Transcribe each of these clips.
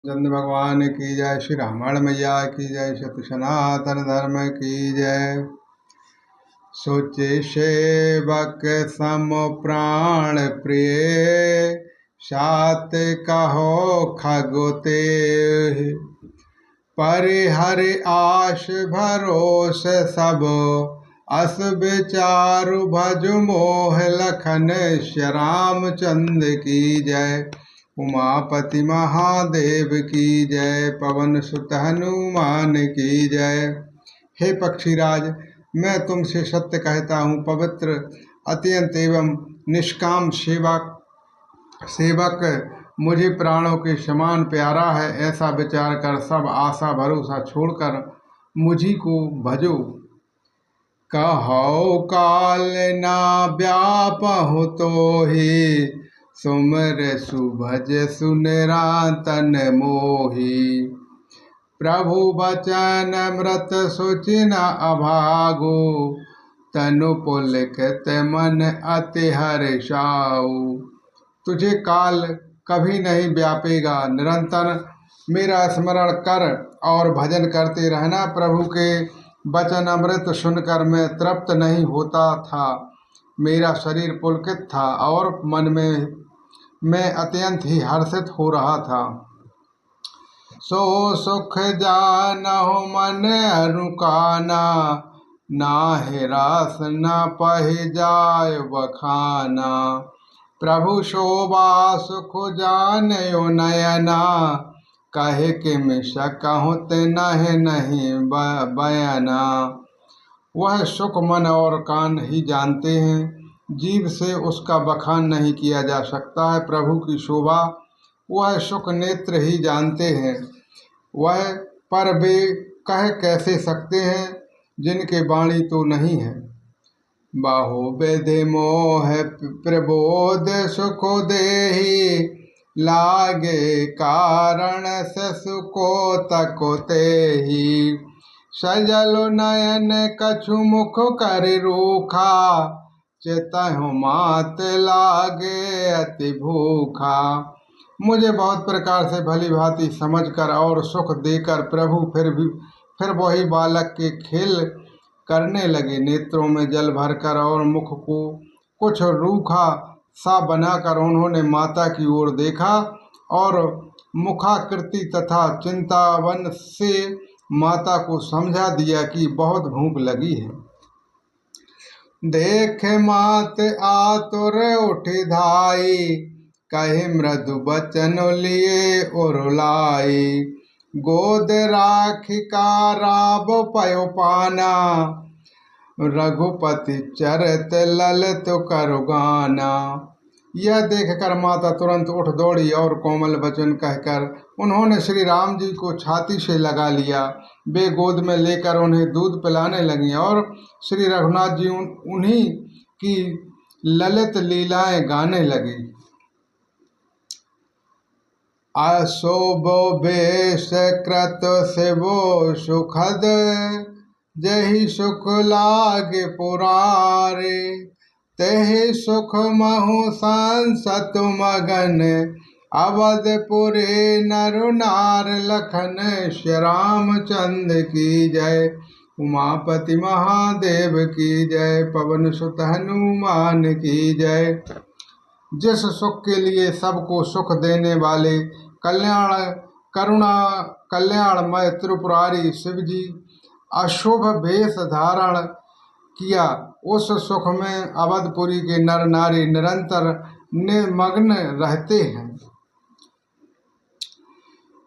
चंद्र भगवान की जय, श्री रामण मैया की जय, सत्य सनातन धर्म की जय। सोचे सेवक सम प्राण प्रिय, सात कहो खगोते। परिहर आश भरोस सब, अस विचारु भज मोह लखन। श्री रामचंद्र की जय, उमापति महादेव की जय, पवन सुत हनुमान की जय। हे पक्षीराज, मैं तुमसे सत्य कहता हूँ, पवित्र अत्यंत एवं निष्काम सेवक मुझे प्राणों के समान प्यारा है। ऐसा विचार कर सब आशा भरोसा छोड़कर मुझी को भजो। कहो काल ना व्यापहु तोहि, सुमर सुभज सुनिरातन मोहि। प्रभु बचन मृत सुचि न अभागु, तनु पुलकित मन अति हर्षाऊ। तुझे काल कभी नहीं व्यापेगा, निरंतर मेरा स्मरण कर और भजन करते रहना। प्रभु के वचन अमृत सुनकर मैं तृप्त नहीं होता था, मेरा शरीर पुलकित था और मन में मैं अत्यंत ही हर्षित हो रहा था। सो सुख जानहु मन अनुकाना, नाहि रास न पहि जाय बखाना। प्रभु शोभा सुख जानयो नयना, कहे कि मिश कहूँ ते नहीं बयना। वह सुख मन और कान ही जानते हैं, जीभ से उसका बखान नहीं किया जा सकता है। प्रभु की शोभा वह सुख नेत्र ही जानते हैं, वह पर वे कह कैसे सकते हैं जिनके वाणी तो नहीं है। बाहुविधि मोह प्रबोध सुख देहि, लागे कारण से सुको तको तेहि। सजल नयन कछु मुख कर रूखा, चितहु मात लागे अति भूखा। मुझे बहुत प्रकार से भली भांति समझ कर और सुख देकर प्रभु फिर वही बालक के खेल करने लगे। नेत्रों में जल भरकर और मुख को कुछ रूखा सा बनाकर उन्होंने माता की ओर देखा और मुखाकृति तथा चिंतावन से माता को समझा दिया कि बहुत भूख लगी है। देख मात आतुर उठि धाई, कहे मृदु बचन लिए उरुलाई। गोद राखी का राब पयो पाना, रघुपति चरित ललित करु गाना। यह देखकर माता तुरंत उठ दौड़ी और कोमल वचन कहकर उन्होंने श्री राम जी को छाती से लगा लिया। वे गोद में लेकर उन्हें दूध पिलाने लगी और श्री रघुनाथ जी उन्हीं की ललित लीलाएं गाने लगी। अशोभो बेश कृत शिवो सुखद, जहि सुख लागे पुरारे। तेहि सुख महु सांसत मगन, अवधपुरे नरु नार लखन। श्री रामचंद्र की जय, उमापति महादेव की जय, पवन सुत हनुमान की जय। जिस सुख के लिए सबको सुख देने वाले कल्याणमय त्रिपुरारी शिव जी अशुभ वेश धारण किया, उस सुख में अवधपुरी के नर नारी निरंतर निमग्न रहते हैं।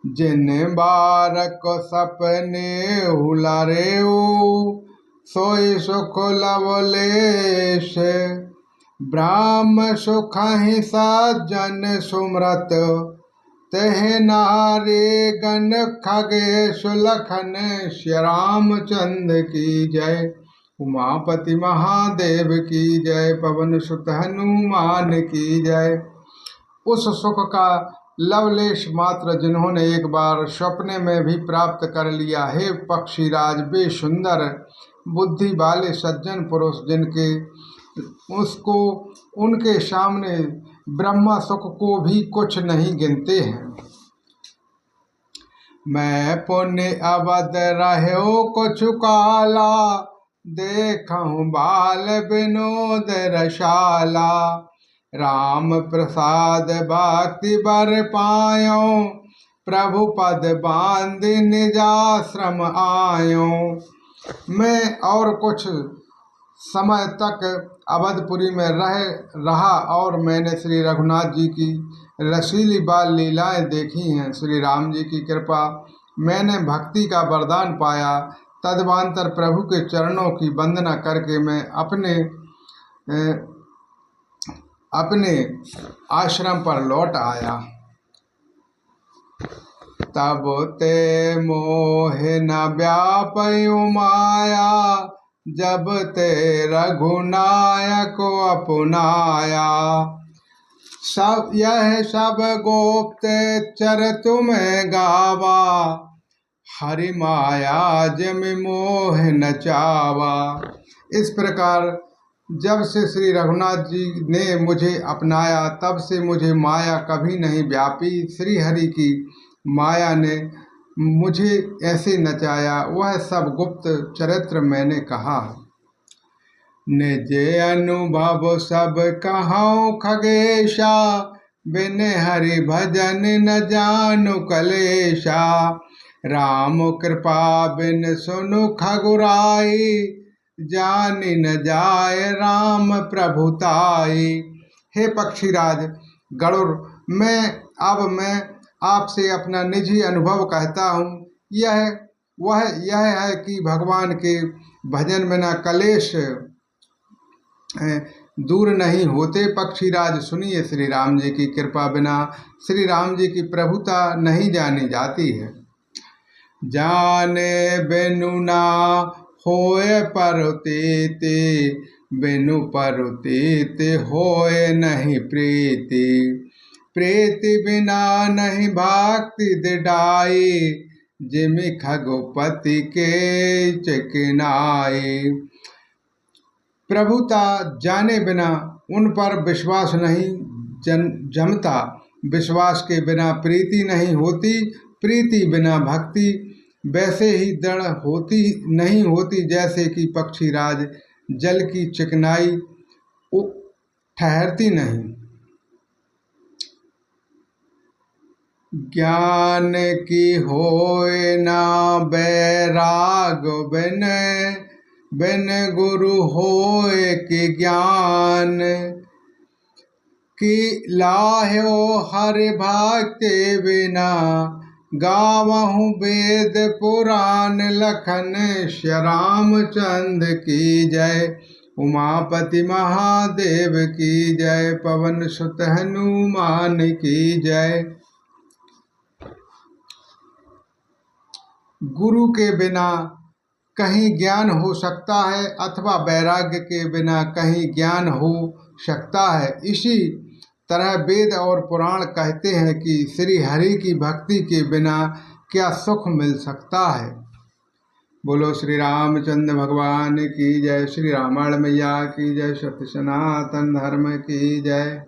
जिन बारक सपने हुलारेऊ, सोई सुख लवलेश। ब्राह्म सुख ही सज्जन सुमरत, तेह नारी गण खगेश लखन। श्री रामचंद्र की जय, उमापति महादेव की जय, पवन सुत हनुमान की जय। उस सुख का लवलेश मात्र जिन्होंने एक बार स्वप्ने में भी प्राप्त कर लिया, हे पक्षीराज, वे सुंदर बुद्धि वाले सज्जन पुरुष जिनके उसको उनके सामने ब्रह्मा सुख को भी कुछ नहीं गिनते हैं। मैं पुण्य अवध रहो कुछ काला, देखूं बाल विनोद रशाला। राम प्रसाद भक्ति बर पायो, प्रभु पद बांध निजाश्रम आयो। मैं और कुछ समय तक अवधपुरी में रहा और मैंने श्री रघुनाथ जी की रसीली बाल लीलाएं देखी हैं। श्री राम जी की कृपा, मैंने भक्ति का वरदान पाया। तदवांतर प्रभु के चरणों की वंदना करके मैं अपने आश्रम पर लौट आया। तब ते मोह न व्यापयु माया, जब ते रघुनायक अपनाया। सब गोप्त चर तुम्हें गावा, हरि माया जम मोह न चावा। इस प्रकार जब से श्री रघुनाथ जी ने मुझे अपनाया, तब से मुझे माया कभी नहीं व्यापी। श्री हरि की माया ने मुझे ऐसे नचाया, वह सब गुप्त चरित्र मैंने कहा। निज अनुभव सब कहूँ खगेशा, बिन हरि भजन न जानु कलेशा। राम कृपा बिन सुनु खगुराई, जानि न जाय राम प्रभुताई। हे पक्षीराज गरुड़, मैं आपसे अपना निजी अनुभव कहता हूँ। यह है कि भगवान के भजन बिना कलेश दूर नहीं होते। पक्षीराज सुनिए, श्री राम जी की कृपा बिना श्री राम जी की प्रभुता नहीं जानी जाती है। जाने बिनु ना होए परुतीति, बिनु परुतीति होए नहीं प्रीति। प्रीति बिना नहीं भक्ति दिडाई, जिमि खगोपति के चिकनाई। प्रभुता जाने बिना उन पर विश्वास नहीं जमता, विश्वास के बिना प्रीति नहीं होती, प्रीति बिना भक्ति वैसे ही दृढ़ नहीं होती जैसे कि पक्षीराज जल की चिकनाई ठहरती नहीं। ज्ञान की होए ना बैराग, बिन गुरु होए कि ज्ञान। कि लाह्यो हरि भक्ति बिना, गावहु वेद पुराण लखन। श्री रामचंद्र की जय, उमापति महादेव की जय, पवन सुत हनुमान की जय। गुरु के बिना कहीं ज्ञान हो सकता है, अथवा वैराग्य के बिना कहीं ज्ञान हो सकता है। इसी तरह वेद और पुराण कहते हैं कि श्री हरि की भक्ति के बिना क्या सुख मिल सकता है। बोलो श्री रामचंद्र भगवान की जय, श्री रामायण मैया की जय, सत्य सनातन धर्म की जय।